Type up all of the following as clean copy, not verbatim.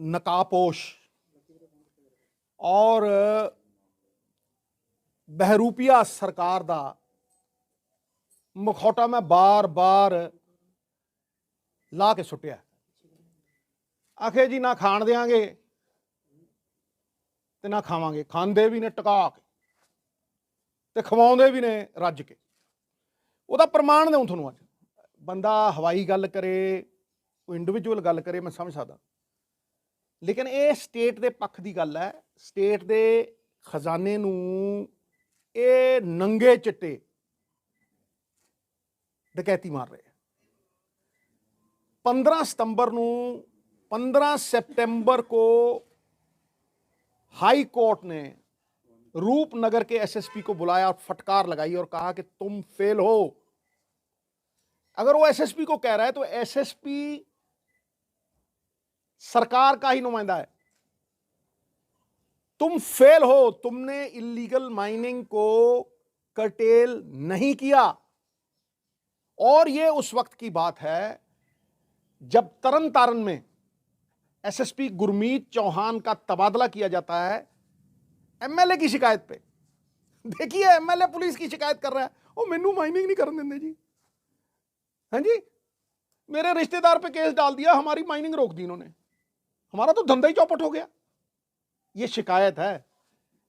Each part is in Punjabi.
नकाबपोश और बहरूपिया सरकार दा मुखौटा मैं बार बार ला के सुटिया। आखे जी ना खाण देंगे ते ना खावांगे, खांदे भी ने टका के ते खवाउंदे भी ने रज के। ਉਹਦਾ प्रमाण देऊं ਤੁਹਾਨੂੰ ਅੱਜ। ਬੰਦਾ हवाई गल करे, कोई इंडिविजुअल गल करे, मैं समझ सकदा, लेकिन ये स्टेट के पक्ष की गल है। स्टेट के खजाने नूं ये नंगे चिट्टे डकैती मार रहे हैं। 15 सितंबर को हाई कोर्ट ने रूपनगर के एसएसपी को बुलाया और फटकार लगाई और कहा कि तुम फेल हो। अगर वो एसएसपी को कह रहा है तो एसएसपी सरकार का ही नुमाइंदा है। तुम फेल हो, तुमने इलीगल माइनिंग को कर्टेल नहीं किया। और यह उस वक्त की बात है जब तरन तारन में एसएसपी गुरमीत चौहान का तबादला किया जाता है एमएलए की शिकायत पे। देखिए एमएलए पुलिस की शिकायत कर रहा है, ओ मैनू माइनिंग नहीं करने देंगे जी। हाँ जी, मेरे रिश्तेदार पे केस डाल दिया, हमारी माइनिंग रोक दी इन्होंने, हमारा तो धंधा ही चौपट हो गया। ये शिकायत है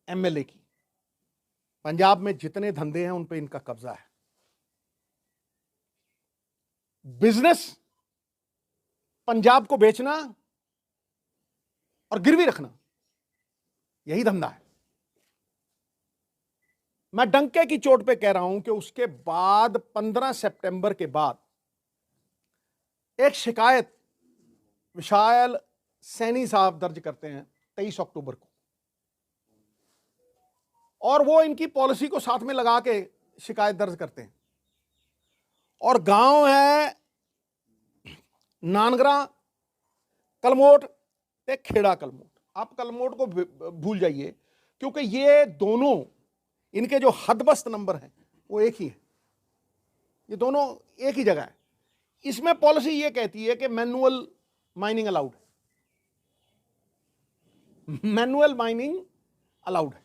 एमएलए की। पंजाब में जितने धंधे हैं उन पे इनका कब्जा है। बिजनेस पंजाब को बेचना और गिरवी रखना, यही धंधा है। मैं डंके की चोट पे कह रहा हूं कि उसके बाद 15 सितंबर के बाद एक शिकायत विशाल सैनी साहब दर्ज करते हैं 23 अक्टूबर को, और वो इनकी पॉलिसी को साथ में लगा के शिकायत दर्ज करते हैं। और गांव है नानगरा कलमोट ते खेड़ा कलमोट। आप कलमोट को भूल जाइए क्योंकि ये दोनों, इनके जो हदबस्त नंबर हैं वो एक ही है, ये दोनों एक ही जगह है। इसमें पॉलिसी ये कहती है कि मैनुअल माइनिंग अलाउड है, मैनुअल माइनिंग अलाउड है।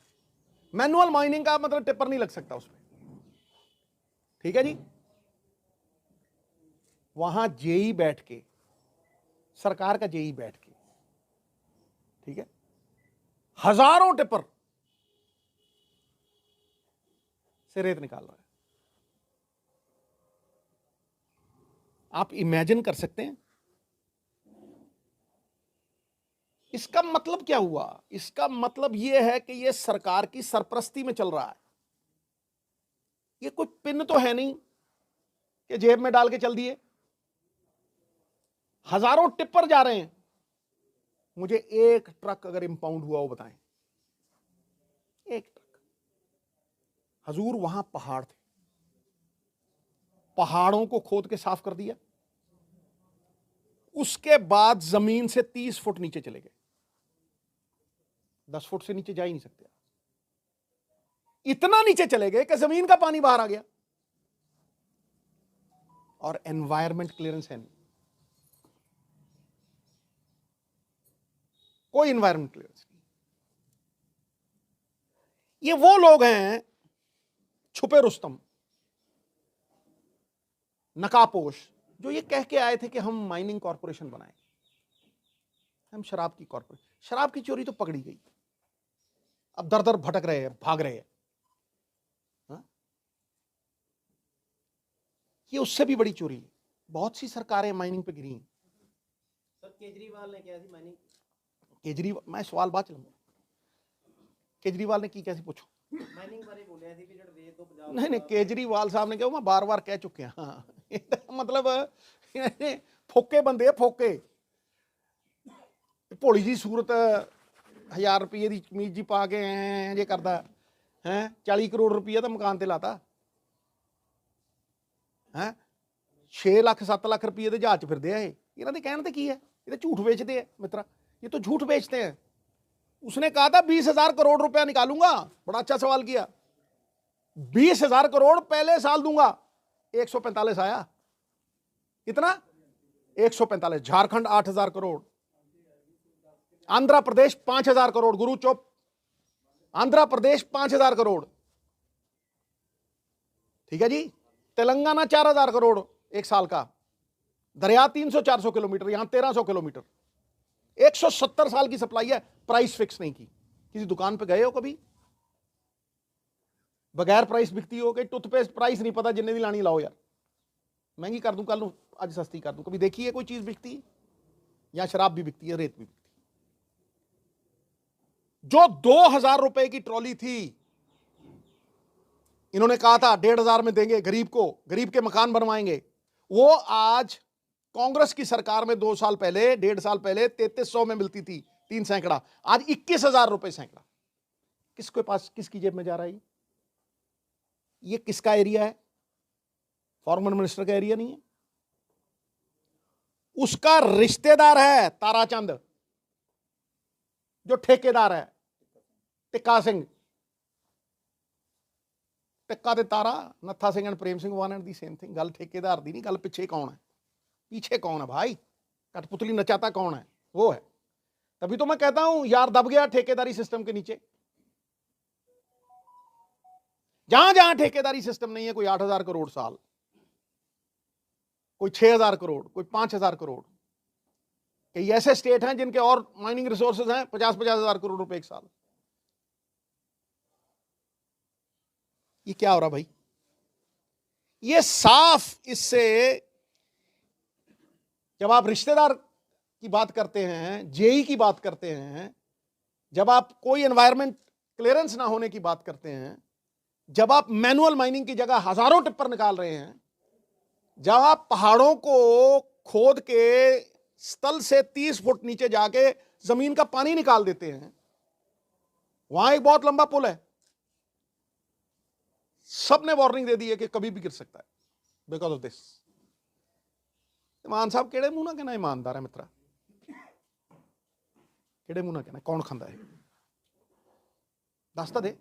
मैनुअल माइनिंग का मतलब टिप्पर नहीं लग सकता उसमें, ठीक है जी। वहां जेई बैठ के, सरकार का जेई बैठ के, ठीक है, हजारों टिप्पर से रेत निकाल रहा है। आप इमेजिन कर सकते हैं इसका मतलब क्या हुआ? इसका मतलब यह है कि यह सरकार की सरपरस्ती में चल रहा है। यह कोई पिन तो है नहीं कि जेब में डाल के चल दिए। हजारों टिप्पर जा रहे हैं। मुझे एक ट्रक अगर इंपाउंड हुआ वो बताएं, एक ट्रक। हजूर वहां पहाड़ थे, पहाड़ों को खोद के साफ कर दिया, उसके बाद जमीन से 30 फुट नीचे चले गए। 10 फुट से नीचे जा ही नहीं सकते। इतना नीचे चले गए कि जमीन का पानी बाहर आ गया। और एनवायरमेंट क्लियरेंस है नहीं, कोई एनवायरमेंट क्लियरेंस नहीं। ये वो लोग हैं छुपे रुस्तम, नकाबपोश, जो ये कह के आए थे कि हम माइनिंग कॉरपोरेशन बनाएंगे, हम शराब की कॉरपोरेशन। शराब की चोरी तो पकड़ी गई, अब दर दर भटक रहे हैं, भाग रहे हैं। हाँ? ये उससे भी बड़ी चोरी है। बहुत सी सरकारें माइनिंग पे गिरी हैं। सर केजरीवाल ने क्या थी माइनिंग? केजरीवाल, मैं सवाल बात चलूंगा, केजरीवाल ने की कैसे पूछो? माइनिंग बारे बोलिया थी कि जड़ रेत तो पंजाब नहीं केजरीवाल साहब ने कहा, मैं बार बार कह चुके हैं। हाँ मतलब फोके बंदे, फोके भोली जी सूरत, 1000 रुपये की कमीज जी पा के जे करता है, 40 करोड़ रुपया तो मकान ते लाता है, 6 ਲੱਖ 7 ਲੱਖ रुपये के जहाज च फिरदे आ। इन्हां दे कहण ते की है, ये तो झूठ बेचते हैं मित्रा, ये तो झूठ बेचते हैं। उसने कहा था 20,000 करोड़ रुपया निकालूंगा, बड़ा अच्छा सवाल किया। 20,000 करोड़ पहले साल दूंगा, 145 आया। कितना? 145। झारखंड 8,000 करोड़, आंध्र प्रदेश 5,000 करोड़, गुरु चुप, आंध्र प्रदेश 5,000 करोड़, ठीक है जी। तेलंगाना 4,000 करोड़ एक साल का, दरिया 300-400 किलोमीटर, यहां 1,300 किलोमीटर, 170 साल की सप्लाई है, प्राइस फिक्स नहीं की। किसी दुकान पे गए हो कभी, बगैर प्राइस बिकती हो? कि टूथपेस्ट प्राइस नहीं पता, जिन्ने दी लानी लाओ यार, महंगी कर दूं कल नूं, आज सस्ती कर दूं। कभी देखी है कोई चीज बिकती? या शराब भी बिकती है, रेत भी बिकती है। जो 2,000 रुपए की ट्रॉली थी, इन्होंने कहा था 1,500 में देंगे गरीब को, गरीब के मकान बनवाएंगे, वो आज कांग्रेस की सरकार में 2 साल पहले, 1.5 साल पहले 3,300 में मिलती थी 3 सैकड़ा, आज 21,000 रुपए सैकड़ा। किसके पास, किसकी जेब में जा रहा है ये किसका एरिया है? फॉर्मर मिनिस्टर का एरिया नहीं है। उसका रिश्तेदार है ताराचंद, जो ठेकेदार है, टिक्का सिंह। टिक्का ते Tara, Nattha Singh and Prem Singh one and the same thing. गल ठेकेदार दी नहीं, गल पिछे कौन है, पीछे कौन है भाई, कठपुतली नचाता कौन है, वो है। तभी तो मैं कहता हूं यार, दब गया ठेकेदारी सिस्टम के नीचे। जहां जहां ठेकेदारी सिस्टम नहीं है, कोई 8,000 करोड़ साल, कोई 6,000 करोड़, कोई 5,000 करोड़। कई ऐसे स्टेट हैं जिनके और माइनिंग रिसोर्सेज हैं 50-50,000 करोड़ रुपए एक साल। ये क्या हो रहा भाई? ये साफ, इससे जब आप रिश्तेदार की बात करते हैं, जेई की बात करते हैं, जब आप कोई एनवायरमेंट क्लियरेंस ना होने की बात करते हैं, जब आप मैनुअल माइनिंग की जगह हजारों टिप्पर निकाल रहे हैं, जब आप पहाड़ों को खोद के स्थल से 30 फुट नीचे जाके जमीन का पानी निकाल देते हैं, वहां एक बहुत लंबा पुल है, सबने वार्निंग दे दी है कि कभी भी गिर सकता है बिकॉज ऑफ दिस। मान साहब केड़े मुंह ना कहना ईमानदार है मित्रा, केड़े मुंह ना कहना, कौन खांदा है दस तो दे।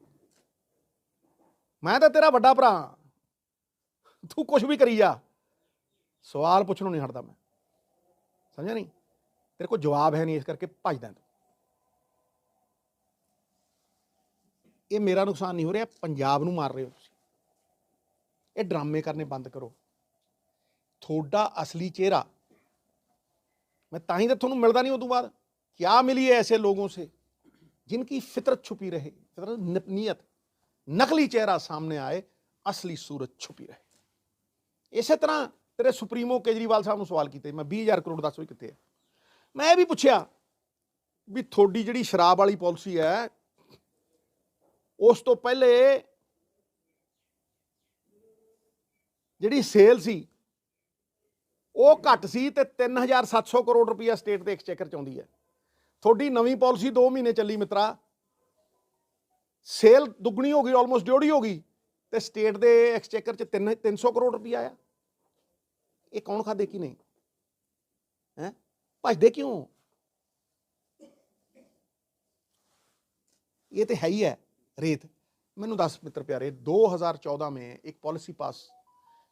मैं तो तेरा बड़ा भरा, तू कुछ भी करी जा, सवाल पूछनों नहीं हटता मैं, समझा नहीं? तेरे को जवाब है नहीं, इस करके भजदा तू। ये मेरा नुकसान नहीं हो रहा, पंजाब नूं मार रहे हो तुसीं। ये ड्रामे करने बंद करो। थोड़ा असली चेहरा मैं ताही तो तुहानूं मिलदा नहीं। उस बाद क्या मिली है ऐसे लोगों से जिनकी फितरत छुपी रहे, फितरत नीयत, नकली चेहरा सामने आए, असली सूरत छुपी रहे। इस तरह तेरे सुप्रीमो केजरीवाल साहब नूं सवाल कीते, मैं 20,000 करोड़ दस कित्थे है। मैं भी पूछया भी थोड़ी जिहड़ी शराब वाली पॉलिसी है, उस तो पहले जिहड़ी सेल सी वो घट सी ते 3,700 करोड़ रुपया स्टेट के एक्सचेकर च आउंदी है। थोड़ी नवी पॉलिसी 2 महीने चली मित्रा, सेल दुगनी हो गई, ऑलमोस्ट डेढ़ी हो गई, तो स्टेट के एक्सचेकर च 300 करोड़ रुपया आया। ये कौन खादे की नहीं है, भजदे क्यों? ये तो है ही है रेत। मैनू दस मित्र प्यारे, 2014 में एक पॉलिसी पास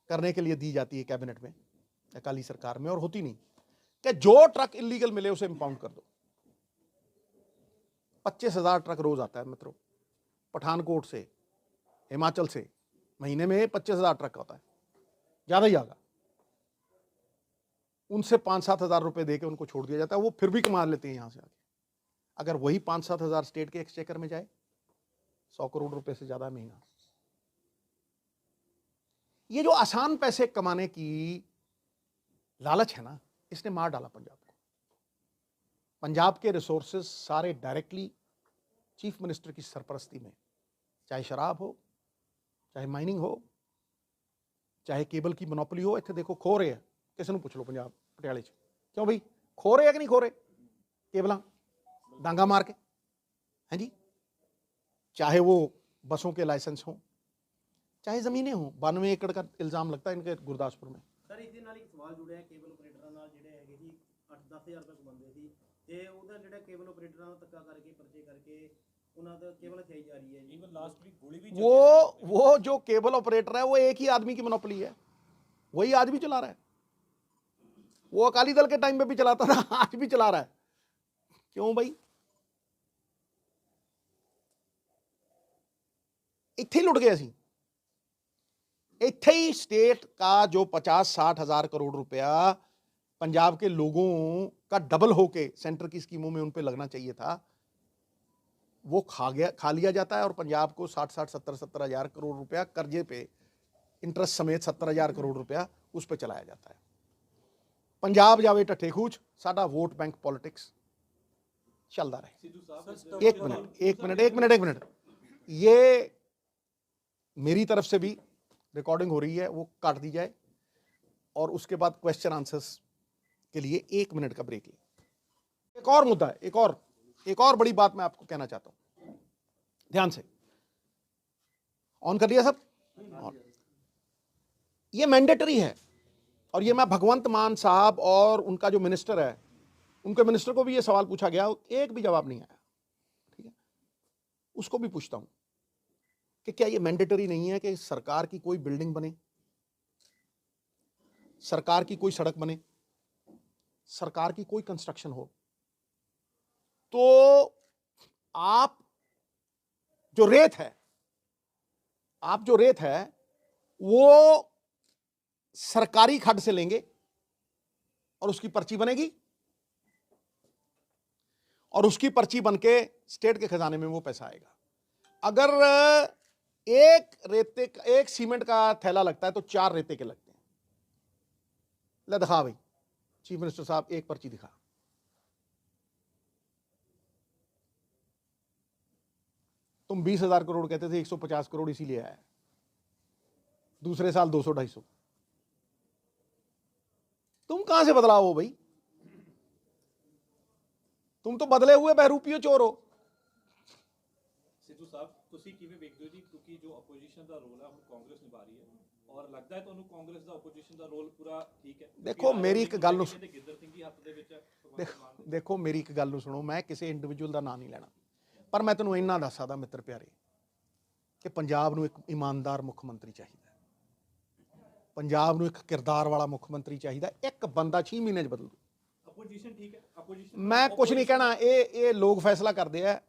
करने के लिए दी जाती है कैबिनेट में, अकाली सरकार में, और होती नहीं, कि जो ट्रक इलीगल मिले उसे इंपाउंड कर दो। 25,000 ट्रक रोज आता है मित्रों, पठानकोट से, हिमाचल से, महीने में 25,000 ट्रक आता है, ज्यादा ही आगा। उनसे 5-7 हज़ार रुपए देके उनको छोड़ दिया जाता है, वो फिर भी कमा लेते हैं यहां से आके। अगर वही 5-7 हज़ार स्टेट के एक्सचेकर में जाए, 100 करोड़ रुपए से ज्यादा महीना। ये जो आसान पैसे कमाने की लालच है ना, इसने मार डाला पंजाब को। पंजाब के रिसोर्सेज सारे डायरेक्टली चीफ मिनिस्टर की सरपरस्ती में, चाहे शराब हो, चाहे माइनिंग हो, चाहे केबल की मोनोपोली हो। इतने देखो खो रहे हैं, किसी को पूछ लो पंजाब पटियाले च, क्यों भाई खो रहे हैं कि नहीं खो रहे केबल डांगा मार के, हैं जी? चाहे वो बसों के लाइसेंस हो, चाहे जमीनें हो। 92 एकड़ का इल्जाम लगता है इनके गुरदासपुर में। सर इस ਨਾਲ ਇੱਕ ਸਵਾਲ ਜੁੜਿਆ ਕੇਬਲ ਆਪਰੇਟਰਾਂ ਨਾਲ, ਜਿਹੜੇ ਹੈਗੇ ਜੀ 8-10,000 ਰੁਪਏ ਕਮਾਉਂਦੇ ਸੀ, ਤੇ ਉਹਦਾ ਜਿਹੜਾ ਕੇਬਲ ਆਪਰੇਟਰਾਂ ਨਾਲ ਧੱਕਾ ਕਰਕੇ ਪਰਚੇ ਕਰਕੇ ਉਹਨਾਂ ਦਾ ਕੇਬਲ ਖਾਈ ਜਾ ਰਹੀ ਹੈ ਜੀ। ਇਵਨ ਲਾਸਟ ਵੀਕ ਗੋਲੀ ਵੀ वो जो केबल ऑपरेटर है वो एक ही आदमी की मोनोपोली है, वही आदमी चला रहा है। वो अकाली दल के टाइम पे भी चलाता था, आज भी चला रहा है। क्यों भाई? ਇੱਥੇ ही लुट गए ਅਸੀਂ। ਇੱਥੇ ही स्टेट का जो 50-60 हज़ार करोड़ रुपया पंजाब के लोगों का डबल होके सेंटर की स्कीमों में उन पे लगना चाहिए था, वो खा लिया जाता है और पंजाब को 60-70 हज़ार करोड़ रुपया कर्जे पे इंटरेस्ट समेत 70 हज़ार करोड़ रुपया उस पर चलाया जाता है। पंजाब जावे ढट्ठे खूच, साडा वोट बैंक पॉलिटिक्स चलता रहे। एक मिनट, ये मेरी तरफ से भी रिकॉर्डिंग हो रही है, वो काट दी जाए और उसके बाद क्वेश्चन आंसर्स के लिए 1 मिनट का ब्रेक ले। एक और मुद्दा है, एक और बड़ी बात मैं आपको कहना चाहता हूं, ध्यान से। ऑन कर दिया सब? ऑन। ये मैंडेटरी है और ये मैं भगवंत मान साहब और उनका जो मिनिस्टर है, उनके मिनिस्टर को भी ये सवाल पूछा गया, एक भी जवाब नहीं आया। ठीक है, उसको भी पूछता हूं कि क्या ये मैंडेटरी नहीं है कि सरकार की कोई बिल्डिंग बने, सरकार की कोई सड़क बने, सरकार की कोई कंस्ट्रक्शन हो, तो आप जो रेत है वो सरकारी खड्ड से लेंगे और उसकी पर्ची बनेगी और उसकी पर्ची बनके स्टेट के खजाने में वो पैसा आएगा। अगर एक सीमेंट का थैला लगता है तो 4 रेते के लगते हैं। ले दिखा भाई चीफ मिनिस्टर साहब, एक पर्ची दिखा। तुम 20,000 करोड़ कहते थे, 150 करोड़ इसीलिए आया, दूसरे साल 200-250। तुम कहां से बदलाव हो भाई? तुम तो बदले हुए बहरूपियो चोर हो। ਸਿੱਧੂ ਸਾਹਿਬ ਤੁਸੀਂ ਕਿਵੇਂ ਵੇਖਦੇ ਹੋ ਜੀ, ਕਿਉਂਕਿ ਜੋ ਆਪੋਜੀਸ਼ਨ ਦਾ ਰੋਲ ਹੈ ਹੁਣ ਕਾਂਗਰਸ ਨਿਭਾ ਰਹੀ ਹੈ ਔਰ ਲੱਗਦਾ ਹੈ ਤੁਹਾਨੂੰ ਕਾਂਗਰਸ ਦਾ ਆਪੋਜੀਸ਼ਨ ਦਾ ਰੋਲ ਪੂਰਾ ਠੀਕ ਹੈ? ਦੇਖੋ ਮੇਰੀ ਇੱਕ ਗੱਲ ਨੂੰ ਗਿੱਦੜ ਸਿੰਘ ਦੀ ਹੱਥ ਦੇ ਵਿੱਚ ਭਗਵੰਤ ਮਾਨ ਦੇ। ਦੇਖੋ ਮੇਰੀ ਇੱਕ ਗੱਲ ਨੂੰ ਸੁਣੋ, ਮੈਂ ਕਿਸੇ ਇੰਡੀਵਿਜੂਅਲ ਦਾ ਨਾਂ ਨਹੀਂ ਲੈਣਾ, ਪਰ ਮੈਂ ਤੈਨੂੰ ਇੰਨਾ ਦੱਸ ਸਕਦਾ ਮਿੱਤਰ ਪਿਆਰੇ ਕਿ ਪੰਜਾਬ ਨੂੰ ਇੱਕ ਇਮਾਨਦਾਰ ਮੁੱਖ ਮੰਤਰੀ ਚਾਹੀਦਾ ਹੈ, ਪੰਜਾਬ ਨੂੰ ਇੱਕ ਕਿਰਦਾਰ ਵਾਲਾ ਮੁੱਖ ਮੰਤਰੀ ਚਾਹੀਦਾ। ਇੱਕ ਬੰਦਾ 6 ਮਹੀਨੇ 'ਚ ਬਦਲ ਦੂ। ਆਪੋਜੀਸ਼ਨ ਠੀਕ ਹੈ, ਆਪੋਜੀਸ਼ਨ ਮੈਂ ਕੁਝ ਨਹੀਂ ਕਹਿਣਾ, ਇਹ ਲੋਕ ਫੈਸਲਾ ਕਰਦੇ ਆ।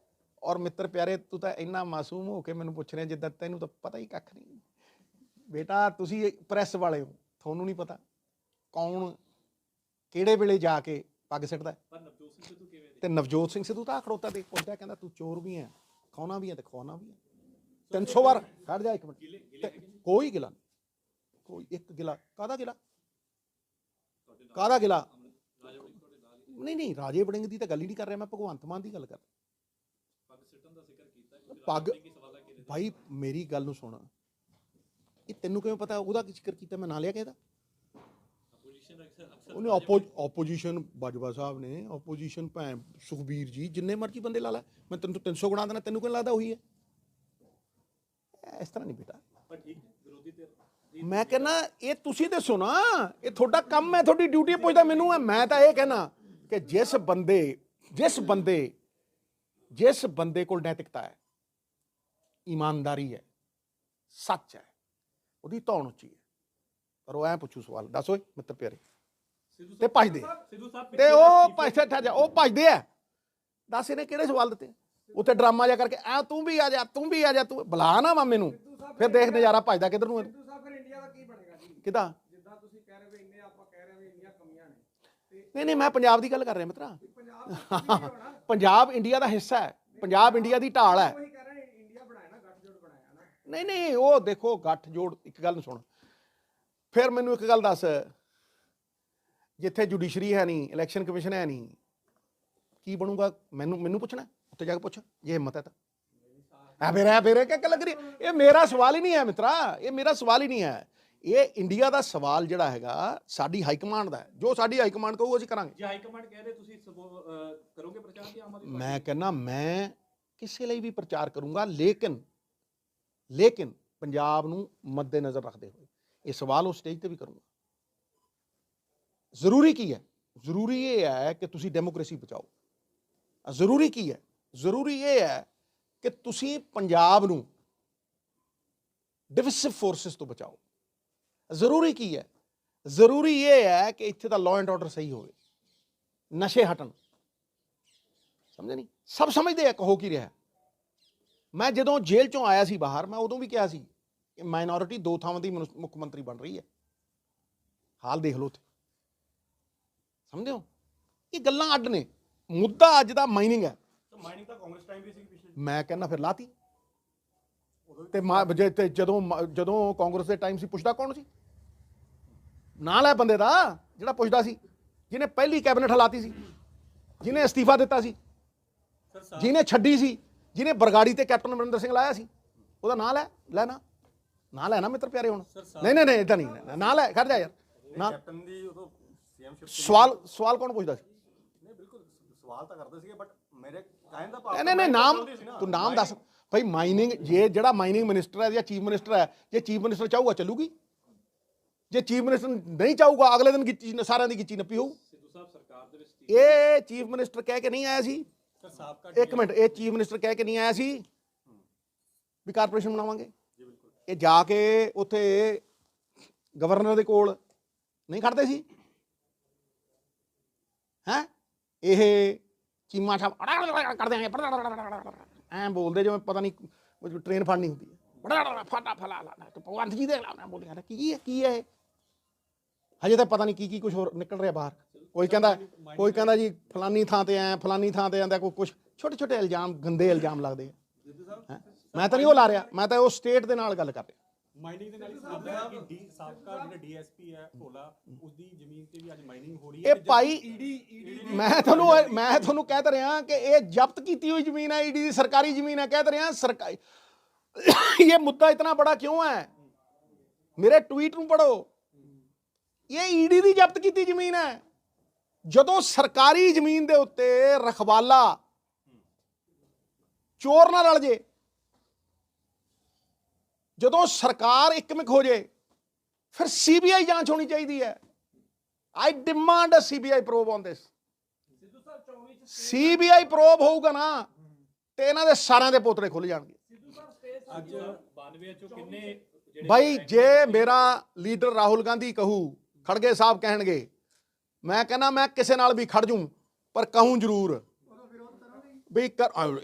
ਔਰ ਮਿੱਤਰ ਪਿਆਰੇ ਤੂੰ ਤਾਂ ਇੰਨਾ ਮਾਸੂਮ ਹੋ ਕੇ ਮੈਨੂੰ ਪੁੱਛ ਰਿਹਾ ਜਿੱਦਾਂ ਤੈਨੂੰ ਤਾਂ ਪਤਾ ਹੀ ਕੱਖ ਨਹੀਂ। ਬੇਟਾ ਤੁਸੀਂ ਪ੍ਰੈਸ ਵਾਲੇ ਹੋ, ਤੁਹਾਨੂੰ ਨਹੀਂ ਪਤਾ ਕੌਣ ਕਿਹੜੇ ਵੇਲੇ ਜਾ ਕੇ ਪੱਗ ਸਿੱਟਦਾ। ਪਰ ਨਵਜੋਤ ਸਿੰਘ ਸਿੱਧੂ ਕਿਵੇਂ ਤੇ ਨਵਜੋਤ ਸਿੰਘ ਸਿੱਧੂ ਤਾਂ ਖੜੋਤਾ ਦੇਖ ਪੁੱਛਦਾ, ਕਹਿੰਦਾ ਤੂੰ ਚੋਰ ਵੀ ਹੈ, ਖਾਣਾ ਵੀ ਹੈ ਤੇ ਖਵਾਉਣਾ ਵੀ ਹੈ। 300 ਵਾਰ ਖੜ ਜਾ, 1 ਮਿੰਟ। ਕੋਈ ਗਿਲਾ ਨਹੀਂ, ਕੋਈ ਇੱਕ ਗਿਲਾ ਕਾਹਦਾ ਗਿਲਾ, ਕਾਹਦਾ ਗਿਲਾ ਨਹੀਂ, ਰਾਜੇ ਵੜਿੰਗ ਦੀ ਤਾਂ ਗੱਲ ਹੀ ਨਹੀਂ ਕਰ ਰਿਹਾ ਮੈਂ, ਭਗਵੰਤ ਮਾਨ ਦੀ ਗੱਲ ਕਰ ਰਿਹਾ। ਪੱਗ ਸਿੱਟਣ ਦਾ ਜ਼ਿਕਰ ਕੀਤਾ, ਪੱਗ ਭਾਈ ਮੇਰੀ ਗੱਲ ਨੂੰ ਸੁਣ, ਇਹ ਤੈਨੂੰ ਕਿਵੇਂ ਪਤਾ ਉਹਦਾ ਕੀ ਜ਼ਿਕਰ ਕੀਤਾ? ਮੈਂ ਨਾਂ ਲਿਆ ਕਿਹਦਾ? ਉਹਨੇ ਆਪੋਜੀਸ਼ਨ ਬਾਜਵਾ ਸਾਹਿਬ ਨੇ, ਆਪੋਜੀਸ਼ਨ ਭੈਣ ਸੁਖਬੀਰ ਜੀ, ਜਿੰਨੇ ਮਰਜ਼ੀ ਬੰਦੇ ਲਾ ਲੈ, ਮੈਂ ਤੈਨੂੰ 300 ਗੁਣਾ ਦੇਣਾ, ਤੈਨੂੰ ਕਿਉਂ ਲੱਗਦਾ ਉਹੀ ਹੈ? ਇਸ ਤਰ੍ਹਾਂ ਨਹੀਂ ਬੇਟਾ। ਪਰ ਠੀਕ ਵਿਰੋਧੀ ਧਿਰ ਮੈਂ ਕਹਿੰਦਾ ਇਹ ਤੁਸੀਂ ਦੱਸੋ ਨਾ, ਇਹ ਤੁਹਾਡਾ ਕੰਮ ਹੈ, ਤੁਹਾਡੀ ਡਿਊਟੀ ਪੁੱਛਦਾ ਮੈਨੂੰ ਹੈ। ਮੈਂ ਤਾਂ ਇਹ ਕਹਿਣਾ ਕਿ ਜਿਸ ਬੰਦੇ ਕੋਲ ਨੈਤਿਕਤਾ ਹੈ, ਈਮਾਨਦਾਰੀ ਹੈ, ਸੱਚ ਹੈ, ਉਹਦੀ ਧੌਣ ਉੱਚੀ ਹੈ। ਪਰ ਉਹ ਐ ਪੁੱਛੂ ਸਵਾਲ, ਦੱਸ ਓਏ ਮਿੱਤਰ ਪਿਆਰੇ, ਤੇ ਭੱਜਦੇ ਸਿੱਧੂ ਸਾਹਿਬ ਤੇ ਉਹ ਭੱਜਦੇ ਆ। ਦੱਸ ਇਹਨੇ ਕਿਹੜੇ ਸਵਾਲ ਦਿੱਤੇ? ਉੱਥੇ ਡਰਾਮਾ ਜਿਹਾ ਕਰਕੇ ਆ ਤੂੰ ਵੀ ਆ ਜਾ, ਤੂੰ ਵੀ ਆ ਜਾ, ਤੂੰ ਬੁਲਾ ਨਾ ਮਾਮੇ ਨੂੰ, ਫਿਰ ਦੇਖ ਨਜ਼ਾਰਾ ਭੱਜਦਾ ਕਿੱਧਰ ਨੂੰ। ਇੰਡੀਆ ਦਾ ਕੀ ਬਣੇਗਾ ਜੀ? ਕਿਦਾਂ? ਜਿੱਦਾਂ ਤੁਸੀਂ ਕਹਿ ਰਹੇ ਹੋ ਇੰਨੇ, ਆਪਾਂ ਕਹਿ ਰਹੇ ਹਾਂ ਇੰਨੀਆਂ ਕਮੀਆਂ ਨੇ। ਨਹੀਂ, ਮੈਂ ਪੰਜਾਬ ਦੀ ਗੱਲ ਕਰ ਰਿਹਾ ਮਿੱਤਰਾ। ਪੰਜਾਬ ਇੰਡੀਆ ਦਾ ਹਿੱਸਾ ਹੈ, ਪੰਜਾਬ ਇੰਡੀਆ ਦੀ ਢਾਲ ਹੈ। ਉਹੀ ਕਹਿ ਰਹੇ ਇੰਡੀਆ ਬਣਾਇਆ ਨਾ, ਗੱਠਜੋੜ ਬਣਾਇਆ ਨਾ। ਨਹੀਂ, ਉਹ ਦੇਖੋ ਗੱਠਜੋੜ, ਇੱਕ ਗੱਲ ਨੂੰ ਸੁਣ, ਫਿਰ ਮੈਨੂੰ ਇੱਕ ਗੱਲ ਦੱਸ, ਜਿੱਥੇ ਜੁਡੀਸ਼ਰੀ ਹੈ ਨਹੀਂ, ਇਲੈਕਸ਼ਨ ਕਮਿਸ਼ਨ ਹੈ ਨਹੀਂ, ਕੀ ਬਣੂਗਾ? ਮੈਨੂੰ ਪੁੱਛਣਾ, ਉੱਥੇ ਜਾ ਕੇ ਪੁੱਛ ਜੇ ਹਿੰਮਤ ਹੈ ਤਾਂ। ਮੇਰੇ ਕਿਆ ਲੱਗ ਰਹੀ? ਇਹ ਮੇਰਾ ਸਵਾਲ ਹੀ ਨਹੀਂ ਹੈ ਮਿੱਤਰਾ, ਇਹ ਮੇਰਾ ਸਵਾਲ ਹੀ ਨਹੀਂ ਹੈ। ਇਹ ਇੰਡੀਆ ਦਾ ਸਵਾਲ ਜਿਹੜਾ ਹੈਗਾ ਸਾਡੀ ਹਾਈ ਕਮਾਂਡ ਦਾ ਹੈ। ਜੋ ਸਾਡੀ ਹਾਈ ਕਮਾਂਡ ਕਹੂ ਅਸੀਂ ਕਰਾਂਗੇ। ਜੇ ਹਾਈ ਕਮਾਂਡ ਕਹਿ ਰਹੇ ਤੁਸੀਂ ਕਰੋਗੇ ਪ੍ਰਚਾਰ ਕਿ ਆਮ ਆਦਮੀ? ਮੈਂ ਕਹਿੰਦਾ ਮੈਂ ਕਿਸੇ ਲਈ ਵੀ ਪ੍ਰਚਾਰ ਕਰੂੰਗਾ, ਲੇਕਿਨ ਪੰਜਾਬ ਨੂੰ ਮੱਦੇ ਨਜ਼ਰ ਰੱਖਦੇ ਹੋਏ ਇਹ ਸਵਾਲ ਉਸ ਸਟੇਜ ਤੇ ਵੀ ਕਰੂੰਗਾ। ਜ਼ਰੂਰੀ ਕੀ ਹੈ? ਜ਼ਰੂਰੀ ਇਹ ਹੈ ਕਿ ਤੁਸੀਂ ਡੈਮੋਕ੍ਰੇਸੀ ਬਚਾਓ। ਜ਼ਰੂਰੀ ਕੀ ਹੈ? ਜ਼ਰੂਰੀ ਇਹ ਹੈ ਕਿ ਤੁਸੀਂ ਪੰਜਾਬ ਨੂੰ ਡਿਵਿਸਿਵ ਫੋਰਸਿਸ ਤੋਂ ਬਚਾਓ। ਜ਼ਰੂਰੀ ਕੀ ਹੈ? ਜ਼ਰੂਰੀ ਇਹ ਹੈ ਕਿ ਇੱਥੇ ਦਾ ਲਾਅ ਐਂਡ ਆਰਡਰ ਸਹੀ ਹੋਵੇ, ਨਸ਼ੇ ਹਟਣ। ਸਮਝੇ ਨਹੀਂ? ਸਭ ਸਮਝਦੇ ਆ ਹੋ ਕੀ ਰਿਹਾ। ਮੈਂ ਜਦੋਂ ਜੇਲ੍ਹ ਚੋਂ ਆਇਆ ਸੀ ਬਾਹਰ, ਮੈਂ ਉਦੋਂ ਵੀ ਕਿਹਾ ਸੀ ਕਿ ਮਾਈਨੋਰਿਟੀ 2 ਥਾਵਾਂ ਦੀ ਮੁੱਖ ਮੰਤਰੀ ਬਣ ਰਹੀ ਹੈ। ਹਾਲ ਦੇਖ ਲਓ ਉੱਥੇ, ਸਮਝਦੇ ਹੋ? ਇਹ ਗੱਲਾਂ ਅੱਡ ਨੇ। ਮੁੱਦਾ ਅੱਜ ਦਾ ਮਾਈਨਿੰਗ ਹੈ। ਮਾਈਨਿੰਗ ਤਾਂ ਕਾਂਗਰਸ ਟਾਈਮ ਵੀ ਸੀ ਪਿਛਲੇ। ਮੈਂ ਕਹਿੰਦਾ ਫਿਰ ਲਾਤੀ ਤੇ ਜਦੋਂ ਕਾਂਗਰਸ ਦੇ ਟਾਈਮ ਸੀ, ਪੁੱਛਦਾ ਕੌਣ ਸੀ? ਨਾਲ ਹੈ ਬੰਦੇ ਦਾ ਜਿਹੜਾ ਪੁੱਛਦਾ ਸੀ, ਜਿਹਨੇ ਪਹਿਲੀ ਕੈਬਨਿਟ ਹਲਾਤੀ ਸੀ, ਜਿਹਨੇ ਅਸਤੀਫਾ ਦਿੱਤਾ ਸੀ, ਜਿਹਨੇ ਛੱਡੀ ਸੀ, ਜਿਹਨੇ ਬਰਗਾੜੀ ਤੇ ਕੈਪਟਨ ਅਮਰਿੰਦਰ ਸਿੰਘ ਲਾਇਆ ਸੀ। ਉਹਦਾ ਨਾਂ ਲੈ ਲੈਣਾ, ਨਾਂ ਲੈਣਾ ਮਿੱਤਰ ਪਿਆਰੇ। ਹੁਣ ਨਹੀਂ ਇਦਾਂ ਨਹੀਂ, ਨਾਂ ਲੈ, ਖੜ ਜਾ ਯਾਰ। ਕੈਪਟਨ ਦੀ ਉਦੋਂ ਸਵਾਲ ਕੌਣ ਪੁੱਛਦਾ ਸੀ? ਨਹੀਂ ਬਿਲਕੁਲ ਸਵਾਲ ਤਾਂ ਕਰਦੇ ਸੀਗੇ, ਬਟ ਮੇਰੇ ਕਹਿਣ ਦਾ ਭਾਵ ਨਹੀਂ ਨਾਮ, ਤੂੰ ਨਾਮ ਦੱਸ ਭਾਈ। ਮਾਈਨਿੰਗ, ਜੇ ਜਿਹੜਾ ਮਾਈਨਿੰਗ ਮਿਨਿਸਟਰ ਹੈ ਜਾਂ ਚੀਫ ਮਿਨਿਸਟਰ ਹੈ, ਜੇ ਚੀਫ ਮਿਨਿਸਟਰ ਚਾਹੂਗਾ ਚੱਲੂਗੀ, ਜੇ ਚੀਫ ਮਿਨਿਸਟਰ ਨਹੀਂ ਚਾਹੂਗਾ ਅਗਲੇ ਦਿਨ ਗਿੱਚੀ ਸਾਰਿਆਂ ਦੀ ਗਿੱਚੀ ਨੱਪੀ ਹੋਊ। ਸਿੱਧੂ ਸਾਹਿਬ ਸਰਕਾਰ ਦੇ ਵਿੱਚ ਇਹ ਚੀਫ ਮਿਨਿਸਟਰ ਕਹਿ ਕੇ ਨਹੀਂ ਆਇਆ ਸੀ। ਇੱਕ ਮਿੰਟ, ਇਹ ਚੀਫ ਮਿਨਿਸਟਰ ਕਹਿ ਕੇ ਨਹੀਂ ਆਇਆ ਸੀ ਵੀ ਕਾਰਪੋਰੇਸ਼ਨ ਬਣਾਵਾਂਗੇ। ਇਹ ਜਾ ਕੇ ਉੱਥੇ ਗਵਰਨਰ ਦੇ ਕੋਲ ਨਹੀਂ ਖੜਦੇ ਸੀ ਹੈ? ਇਹ ਚੀਮਾ ਸਾਹਿਬ ਕਰਦੇ ਐਂ ਬੋਲਦੇ ਜਿਵੇਂ ਪਤਾ ਨਹੀਂ ਟ੍ਰੇਨ ਫੜਨੀ ਹੁੰਦੀ ਹੈ। ਫਟਾ ਫਲਾ ਭਗਵੰਤ ਜੀ ਦੇ ਬੋਲਿਆ ਕੀ ਹੈ ਇਹ? ਹਜੇ ਤਾਂ ਪਤਾ ਨਹੀਂ ਕੀ ਕੁਝ ਹੋਰ ਨਿਕਲ ਰਿਹਾ ਬਾਹਰ। ਕੋਈ ਕਹਿੰਦਾ ਜੀ ਫਲਾਨੀ ਥਾਂ ਤੇ ਐ, ਫਲਾਨੀ ਥਾਂ ਤੇ ਆਂਦਾ, ਕੋਈ ਕੁਛ ਛੋਟੇ ਇਲਜ਼ਾਮ, ਗੰਦੇ ਇਲਜ਼ਾਮ ਲੱਗਦੇ ਆ। ਮੈਂ ਤਾਂ ਨਹੀਂ ਉਹ ਲਾ ਰਿਹਾ, ਮੈਂ ਤਾਂ ਉਹ ਸਟੇਟ ਦੇ ਨਾਲ ਗੱਲ ਕਰ ਰਿਹਾ। ਮਾਈਨਿੰਗ ਦੇ ਨਾਲ ਹੀ ਸਾਬਕਾ ਜਿਹੜਾ ਡੀਐਸਪੀ ਹੈ ਭੋਲਾ, ਉਸਦੀ ਜ਼ਮੀਨ ਤੇ ਵੀ ਅੱਜ ਮਾਈਨਿੰਗ ਹੋ ਰਹੀ ਹੈ। ਇਹ ਭਾਈ ਮੈਂ ਤੁਹਾਨੂੰ ਕਹਿ ਤਾਂ ਰਿਹਾ ਕਿ ਇਹ ਜ਼ਬਤ ਕੀਤੀ ਹੋਈ ਜ਼ਮੀਨ ਹੈ, ईडी ਦੀ सरकारी ਜ਼ਮੀਨ ਹੈ। ਕਹਿ ਤਾਂ ਰਿਹਾ सरकारी। ये मुद्दा इतना बड़ा क्यों है? मेरे ट्वीट ਨੂੰ पढ़ो। ये ईडी ਦੀ ਜ਼ਬਤ ਕੀਤੀ ਜ਼ਮੀਨ ਹੈ। ਜਦੋਂ ਸਰਕਾਰੀ ਜ਼ਮੀਨ ਦੇ ਉੱਤੇ ਰਖਵਾਲਾ ਚੋਰ ਨਾ ਰਲ ਜੇ, ਜਦੋਂ ਸਰਕਾਰ ਇੱਕਮਿਕ ਹੋ ਜੇ, ਫਿਰ ਸੀਬੀਆਈ ਜਾਂਚ ਹੋਣੀ ਚਾਹੀਦੀ ਹੈ। I demand a CBI probe on this. CBI probe ਹੋਊਗਾ ਨਾ ਤੇ ਇਹਨਾਂ ਦੇ ਸਾਰਿਆਂ ਦੇ ਪੋਤੜੇ ਖੁੱਲ ਜਾਣਗੇ। ਅੱਜ 92 ਚੋਂ ਕਿੰਨੇ ਭਾਈ, ਜੇ ਮੇਰਾ ਲੀਡਰ ਰਾਹੁਲ ਗਾਂਧੀ ਕਹੂ, ਖੜਗੇ ਸਾਹਿਬ ਕਹਿਣਗੇ, ਮੈਂ ਕਹਿੰਦਾ ਮੈਂ ਕਿਸੇ ਨਾਲ ਵੀ ਖੜ ਜੂੰ, ਪਰ ਕਹੂੰ ਜ਼ਰੂਰ ਵੀ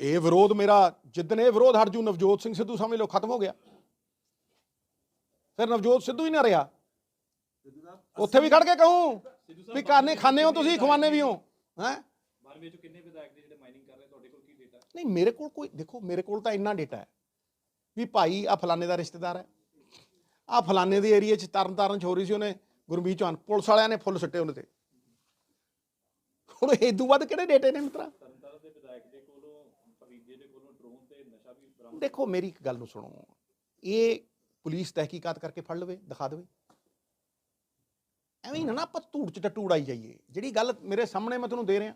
ਇਹ ਵਿਰੋਧ ਮੇਰਾ, ਜਿੱਦਣ ਇਹ ਵਿਰੋਧ ਹਟ ਜੂ, ਨਵਜੋਤ ਸਿੰਘ ਸਿੱਧੂ ਸਮਝ ਲਓ ਖਤਮ ਹੋ ਗਿਆ। ਫਿਰ ਨਵਜੋਤ ਸਿੱਧੂ ਹੀ ਨਾ ਰਿਹਾ। ਉੱਥੇ ਵੀ ਖੜ ਕੇ ਕਹੂੰ ਵੀ ਖਾਣੇ ਹੋ ਤੁਸੀਂ, ਖਵਾਨੇ ਵੀ ਹੋ। ਹੈ 92 ਚੋਂ ਕਿੰਨੇ ਵਿਧਾਇਕ ਨੇ ਜਿਹੜੇ ਮਾਈਨਿੰਗ ਕਰ ਰਹੇ? ਤੁਹਾਡੇ ਕੋਲ ਕੀ ਡੇਟਾ? ਨਹੀਂ, ਮੇਰੇ ਕੋਲ ਕੋਈ, ਦੇਖੋ ਮੇਰੇ ਕੋਲ ਤਾਂ ਇੰਨਾ ਡੇਟਾ ਹੈ ਵੀ ਭਾਈ ਆ ਫਲਾਣੇ ਦਾ ਰਿਸ਼ਤੇਦਾਰ ਹੈ, ਆ ਫਲਾਣੇ ਦੇ ਏਰੀਏ 'ਚ ਤਰਨ 'ਚ ਹੋ ਰਹੀ ਸੀ, ਉਹਨੇ ਗੁਰਮੀਤ ਚੌਹਾਨ, ਪੁਲਿਸ ਵਾਲਿਆਂ ਨੇ ਫੁੱਲ ਸਿੱਟੇ ਉਹਨੇ ਤੇ। ਹੁਣ ਇਦੋਂ ਵੱਧ ਕਿਹੜੇ ਡੇਟੇ ਨੇ ਮਿੱਤਰਾ? ਤਰਨਤਾਰਨ ਦੇ ਵਿਧਾਇਕ ਦੇ ਕੋਲੋਂ, ਭਤੀਜੇ ਦੇ ਕੋਲੋਂ ਡਰੋਨ ਤੇ ਨਸ਼ਾ ਵੀ ਬਰਾਮਦ। ਦੇਖੋ ਮੇਰੀ ਇੱਕ ਗੱਲ ਨੂੰ ਸੁਣੋ, ਇਹ ਪੁਲਿਸ ਤਹਿਕੀਕਾਤ ਕਰਕੇ ਫੜ ਲਵੇ, ਦਿਖਾ ਦੇਵੇ। ਐਵੇਂ ਨਾ ਆਪਾਂ ਧੂੜ 'ਚ ਟੱਟੂ ਉਡਾਈ ਜਾਈਏ। ਜਿਹੜੀ ਗੱਲ ਮੇਰੇ ਸਾਹਮਣੇ ਮੈਂ ਤੁਹਾਨੂੰ ਦੇ ਰਿਹਾ,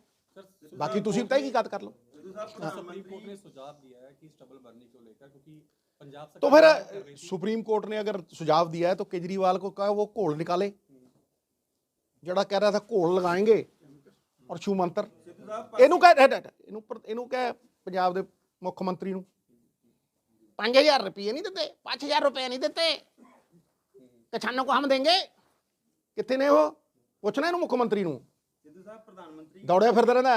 ਬਾਕੀ ਤੁਸੀਂ ਤਹਿਕੀਕਾਤ ਕਰ ਲਓ। सुप्रीम कोर्ट ने सुझाव दिया है कि स्टबल भरने को लेकर, क्योंकि पंजाब तो फिर सुप्रीम कोर्ट ने अगर सुझाव दिया है तो केजरीवाल को कहा वो घोल निकाले। जड़ा कह रहा था घोल लगाएंगे और छू मंत्र, इनू कह पंजाब के मुख्यमंत्री नूं 5000 रुपये नहीं देते, 5000 रुपये नहीं देते, किसानों को हम देंगे। कितने ने वो? पुछना इनू मुख्यमंत्री नूं। दौड़िया फिरदा रहिंदा,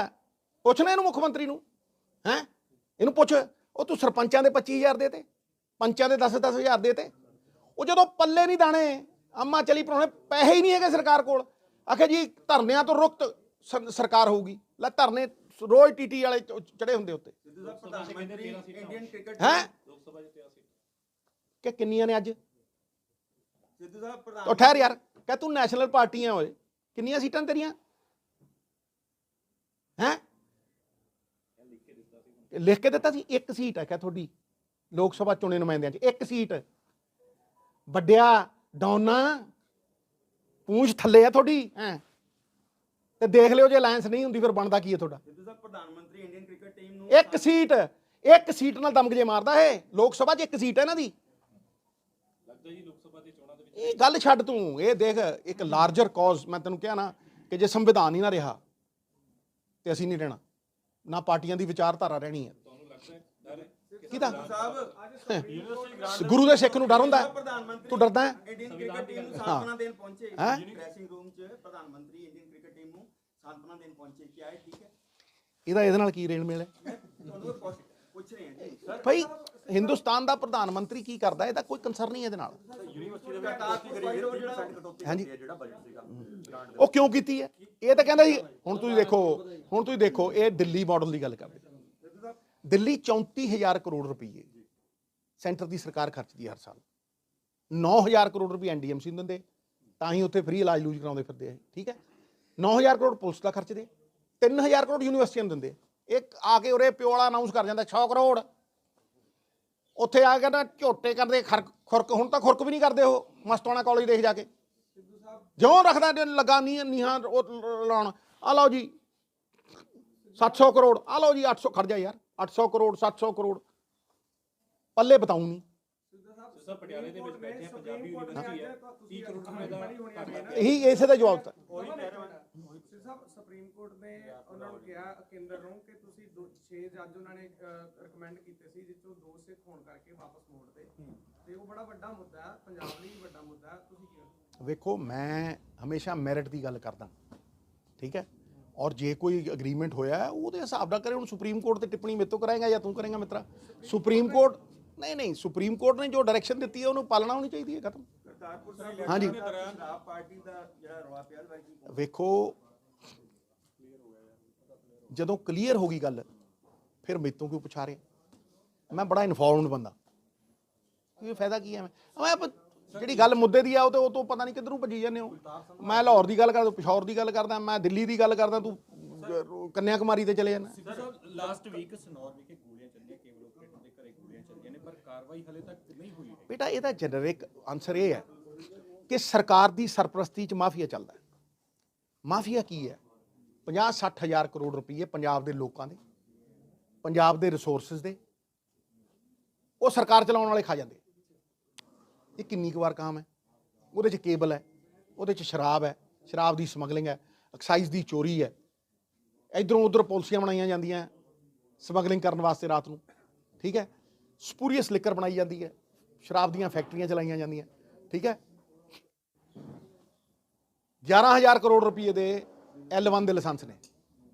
पुछना इनू मुख्यमंत्री नूं। है ਇਹਨੂੰ ਪੁੱਛ, ਉਹ ਤੂੰ ਸਰਪੰਚਾਂ ਦੇ 25000 ਦੇਤੇ, ਪੰਚਾਂ ਦੇ 10-10 ਦੇਤੇ। ਉਹ ਜਦੋਂ ਪੱਲੇ ਨਹੀਂ ਦਾਣੇ, ਅੰਮਾ ਚਲੀ ਪਰਾਉਣੇ, ਪੈਸੇ ਹੀ ਨਹੀਂ ਹੈਗੇ ਸਰਕਾਰ ਕੋਲ। ਆਖੇ ਜੀ ਧਰਨਿਆਂ ਤੋਂ ਰੁਕਤ ਸਰਕਾਰ ਹੋਊਗੀ। ਲੈ ਧਰਨੇ ਰੋਜ਼ ਟੀਟੀ ਵਾਲੇ ਚੜੇ ਹੁੰਦੇ ਉੱਤੇ। ਹੈ ਲੋਕ ਸਭਾ 'ਚ 13 ਸੀਟ ਕਿ ਕਿੰਨੀਆਂ ਨੇ ਅੱਜ? ਉਹ ਠਹਿਰ ਯਾਰ, ਕਹਿ ਤੂੰ ਨੈਸ਼ਨਲ ਪਾਰਟੀਆਂ ਹੋਏ, ਕਿੰਨੀਆਂ ਸੀਟਾਂ ਤੇਰੀਆਂ? ਹੈ ਲਿਖ ਕੇ ਦਿੱਤਾ ਸੀ? ਇੱਕ ਸੀਟ ਹੈ, ਕਹਿ ਤੁਹਾਡੀ ਲੋਕ ਸਭਾ ਚੁਣੇ ਨੁਮਾਇੰਦਿਆਂ 'ਚ ਇੱਕ ਸੀਟ। ਵੱਡਿਆ ਡੌਨਾ, ਪੂੰਛ ਥੱਲੇ ਆ ਤੁਹਾਡੀ। ਹੈ ਤੇ ਦੇਖ ਲਿਓ, ਜੇ ਅਲਾਇੰਸ ਨਹੀਂ ਹੁੰਦੀ ਫਿਰ ਬਣਦਾ ਕੀ ਹੈ ਤੁਹਾਡਾ? ਪ੍ਰਧਾਨ ਮੰਤਰੀ ਇੰਡੀਅਨ ਕ੍ਰਿਕਟ ਟੀਮ ਨੂੰ ਇੱਕ ਸੀਟ ਨਾਲ ਦਮਗਜੇ ਮਾਰਦਾ ਇਹ। ਲੋਕ ਸਭਾ 'ਚ ਇੱਕ ਸੀਟ ਹੈ ਇਹਨਾਂ ਦੀ। ਲੱਗਦਾ ਜੀ ਲੋਕ ਸਭਾ ਦੀ ਚੋਣਾਂ ਦੇ ਵਿੱਚ ਇਹ ਗੱਲ ਛੱਡ ਤੂੰ, ਇਹ ਦੇਖ ਇੱਕ ਲਾਰਜਰ ਕਾਜ਼। ਮੈਂ ਤੈਨੂੰ ਕਿਹਾ ਨਾ ਕਿ ਜੇ ਸੰਵਿਧਾਨ ਹੀ ਨਾ ਰਿਹਾ ਤੇ ਅਸੀਂ ਨਹੀਂ ਰਹਿਣਾ, ਨਾ ਪਾਰਟੀਆਂ ਦੀ ਵਿਚਾਰਧਾਰਾ ਰਹਿਣੀ ਹੈ। ਤੁਹਾਨੂੰ ਲੱਗਦਾ ਹੈ ਡਰ ਕਿਹਦਾ? ਗੁਰੂ ਦੇ ਸਿੱਖ ਨੂੰ ਡਰ ਹੁੰਦਾ? ਤੂੰ ਡਰਦਾ ਹੈ? ਇੰਡੀਅਨ ਕ੍ਰਿਕਟ ਟੀਮ ਨੂੰ ਸਾਂਤਵਨਾ ਦੇਣ ਪਹੁੰਚੇ, ਡਰੈਸਿੰਗ ਰੂਮ 'ਚ ਪ੍ਰਧਾਨ ਮੰਤਰੀ ਇੰਡੀਅਨ ਕ੍ਰਿਕਟ ਟੀਮ ਨੂੰ ਸਾਂਤਵਨਾ ਦੇਣ ਪਹੁੰਚੇ। ਕੀ ਇਹ ਠੀਕ ਹੈ? ਇਹਦਾ ਇਹਦੇ ਨਾਲ ਕੀ ਰੇਲ ਮੇਲ ਹੈ ਤੁਹਾਨੂੰ ਪੁੱਛ ਰਹੇ ਹਾਂ ਜੀ ਭਾਈ? ਹਿੰਦੁਸਤਾਨ ਦਾ ਪ੍ਰਧਾਨ ਮੰਤਰੀ ਕੀ ਕਰਦਾ ਇਹਦਾ ਕੋਈ ਕੰਸਰਨ ਨਹੀਂ ਇਹਦੇ ਨਾਲ। ਯੂਨੀਵਰਸਿਟੀ ਦੇ ਵਿੱਚ ਕਾਫੀ ਕਰੀਬ 30% ਕਟੌਤੀ ਹਾਂਜੀ। ਕੀਤੀ ਹੈ ਜਿਹੜਾ ਬਜਟ ਸੀਗਾ ਗ੍ਰਾਂਟ ਉਹ ਕਿਉਂ ਕੀਤੀ ਹੈ? ਇਹ ਤਾਂ ਕਹਿੰਦਾ ਜੀ ਹੁਣ ਤੁਸੀਂ ਦੇਖੋ ਇਹ ਦਿੱਲੀ ਮਾਡਲ ਦੀ ਗੱਲ ਕਰਦੇ। ਦਿੱਲੀ 34,000 ਕਰੋੜ ਰੁਪਏ ਸੈਂਟਰ ਦੀ ਸਰਕਾਰ ਖਰਚਦੀ ਹੈ ਹਰ ਸਾਲ। 9,000 ਕਰੋੜ ਰੁਪਏ ਐਨਡੀਐਮਸੀ ਨੂੰ ਦਿੰਦੇ, ਤਾਂ ਹੀ ਉੱਥੇ ਫ੍ਰੀ ਇਲਾਜ ਲੂਜ ਕਰਾਉਂਦੇ ਫਿਰਦੇ ਆ, ਠੀਕ ਹੈ। 9,000 ਕਰੋੜ ਪੁਲਿਸ ਦਾ ਖਰਚਦੇ, 3,000 ਕਰੋੜ ਯੂਨੀਵਰਸਿਟੀਆਂ ਨੂੰ ਦਿੰਦੇ। ਇੱਕ ਆ ਕੇ ਉਰੇ ਪਿਓ ਵਾਲਾ ਅਨਾਊਂਸ ਕਰ ਜਾਂਦਾ 6 ਕਰੋੜ, ਉੱਥੇ ਆ ਕੇ ਨਾ ਝੋਟੇ ਕਰਦੇ ਖੁਰਕ, ਹੁਣ ਤਾਂ ਖੁਰਕ ਵੀ ਨਹੀਂ ਕਰਦੇ ਉਹ ਮਸਤਾਨਾ ਕਾਲਜ ਦੇਖ ਜਾ ਕੇ, ਜਿਉਂ ਰੱਖਦਾ ਲੱਗਾ ਨੀਹਾਂ ਲਾਉਣ, ਆ ਲਓ ਜੀ 700 ਕਰੋੜ, ਆ ਲਓ ਜੀ 800, ਖੜ ਜਾ ਯਾਰ 800 ਕਰੋੜ 700 ਕਰੋੜ ਪੱਲੇ ਬਤਾਉਂ ਨਹੀਂ। ਸਰ ਪਟਿਆਲੇ ਦੇ ਵਿੱਚ ਬੈਠੇ ਆ, ਪੰਜਾਬੀ ਯੂਨੀਵਰਸਿਟੀ ਹੈ, 30 ਕਰੋੜ ਰੁਪਏ ਦਾ ਇਹੀ ਇਸੇ ਦਾ ਜਵਾਬ ਤਾਂ ਸੁਪਰੀਮ ਕੋਰਟ ਨੇ ਉਹਨਾਂ ਨੂੰ ਕਿਹਾ ਕੇਂਦਰ ਨੂੰ ਕਿ ਤੁਸੀਂ 6 ਜੱਜ ਉਹਨਾਂ ਨੇ ਰეკਮੈਂਡ ਕੀਤੇ ਸੀ, ਜਿਸ ਤੋਂ 2 ਸਿੱਖ ਹੋਣ ਕਰਕੇ ਵਾਪਸ ਮੋੜਦੇ, ਤੇ ਉਹ ਬੜਾ ਵੱਡਾ ਮੁੱਦਾ ਹੈ, ਪੰਜਾਬ ਲਈ ਵੱਡਾ ਮੁੱਦਾ ਹੈ। ਤੁਸੀਂ ਕੀ ਵੇਖੋ, ਮੈਂ ਹਮੇਸ਼ਾ ਮੈਰਿਟ ਦੀ ਗੱਲ ਕਰਦਾ, ਠੀਕ ਹੈ, ਔਰ ਜੇ ਕੋਈ ਅਗਰੀਮੈਂਟ ਹੋਇਆ ਉਹਦੇ ਹਿਸਾਬ ਨਾਲ ਕਰੇ। ਹੁਣ ਸੁਪਰੀਮ ਕੋਰਟ ਤੇ ਟਿੱਪਣੀ ਮੇਰੇ ਤੋਂ ਕਰਾਏਗਾ ਜਾਂ ਤੂੰ ਕਰੇਗਾ ਮਿੱਤਰਾ? ਸੁਪਰੀਮ ਕੋਰਟ ਨਹੀਂ ਸੁਪਰੀਮ ਕੋਰਟ ਨੇ ਜੋ ਡਾਇਰੈਕਸ਼ਨ ਦਿੱਤੀ ਹੈ ਉਹਨੂੰ ਪਾਲਣਾ ਹੋਣੀ ਚਾਹੀਦੀ ਹੈ, ਖਤਮ। ਹਾਂਜੀ ਪਾਰਟੀ ਦਾ ਜਿਹੜਾ ਰੌਲਾ ਪਿਆ ਵੇਖੋ, ਜਦੋਂ ਕਲੀਅਰ ਹੋ ਗਈ ਗੱਲ ਫਿਰ ਮੇਰੇ ਤੋਂ ਕਿਉਂ ਪੁੱਛਾ ਰਹੇ? ਮੈਂ ਬੜਾ ਇਨਫੋਰਮਡ ਬੰਦਾ, ਇਹ ਫਾਇਦਾ ਕੀ ਹੈ? ਮੈਂ ਜਿਹੜੀ ਗੱਲ ਮੁੱਦੇ ਦੀ ਆ ਉਹ ਤੋਂ ਪਤਾ ਨਹੀਂ ਕਿੱਧਰੋਂ ਭੱਜੀ ਜਾਂਦੇ ਹੋ। ਮੈਂ ਲਾਹੌਰ ਦੀ ਗੱਲ ਕਰਦਾ, ਪਿਸ਼ੌਰ ਦੀ ਗੱਲ ਕਰਦਾ, ਮੈਂ ਦਿੱਲੀ ਦੀ ਗੱਲ ਕਰਦਾ, ਤੂੰ ਕੰਨਿਆ ਕੁਮਾਰੀ ਤੇ ਚਲੇ ਜਾਂਦਾ। ਲਾਸਟ ਵੀਕ ਸਨੌਰ ਵਿਖੇ ਗੋਲੀਆਂ ਚੱਲੀਆਂ, ਕੇਬਲ ਆਪਰੇਟਰ ਦੇ ਘਰੇ ਗੋਲੀਆਂ ਚੱਲੀਆਂ ਨੇ, ਪਰ ਕਾਰਵਾਈ ਹਲੇ ਤੱਕ ਨਹੀਂ ਹੋਈ ਹੈ। ਬੇਟਾ ਇਹਦਾ ਜਨਰਿਕ ਆਨਸਰ ਇਹ ਹੈ ਕਿ ਸਰਕਾਰ ਦੀ ਸਰਪ੍ਰਸਤੀ 'ਚ ਮਾਫੀਆ ਚੱਲਦਾ ਹੈ। ਮਾਫੀਆ ਕੀ ਹੈ? 50-60 ਹਜ਼ਾਰ ਕਰੋੜ ਰੁਪਏ ਪੰਜਾਬ ਦੇ ਲੋਕਾਂ ਦੇ, ਪੰਜਾਬ ਦੇ ਰਿਸੋਰਸਿਸ ਦੇ, ਉਹ ਸਰਕਾਰ ਚਲਾਉਣ ਵਾਲੇ ਖਾ ਜਾਂਦੇ। ਇਹ ਕਿੰਨੀ ਕੁ ਵਾਰ ਕੰਮ ਹੈ? ਉਹਦੇ 'ਚ ਕੇਬਲ ਹੈ, ਉਹਦੇ 'ਚ ਸ਼ਰਾਬ ਹੈ, ਸ਼ਰਾਬ ਦੀ ਸਮਗਲਿੰਗ ਹੈ, ਐਕਸਾਈਜ਼ ਦੀ ਚੋਰੀ ਹੈ, ਇੱਧਰੋਂ ਉੱਧਰ ਪਾਲਿਸੀਆਂ ਬਣਾਈਆਂ ਜਾਂਦੀਆਂ ਸਮਗਲਿੰਗ ਕਰਨ ਵਾਸਤੇ ਰਾਤ ਨੂੰ, ਠੀਕ ਹੈ। ਸਪੂਰੀਅਸ ਲਿਕਰ ਬਣਾਈ ਜਾਂਦੀ ਹੈ, ਸ਼ਰਾਬ ਦੀਆਂ ਫੈਕਟਰੀਆਂ ਚਲਾਈਆਂ ਜਾਂਦੀਆਂ, ਠੀਕ ਹੈ। 11,000 ਕਰੋੜ ਰੁਪਏ ਦੇ L1 ਦੇ ਲਾਇਸੈਂਸ ਨੇ।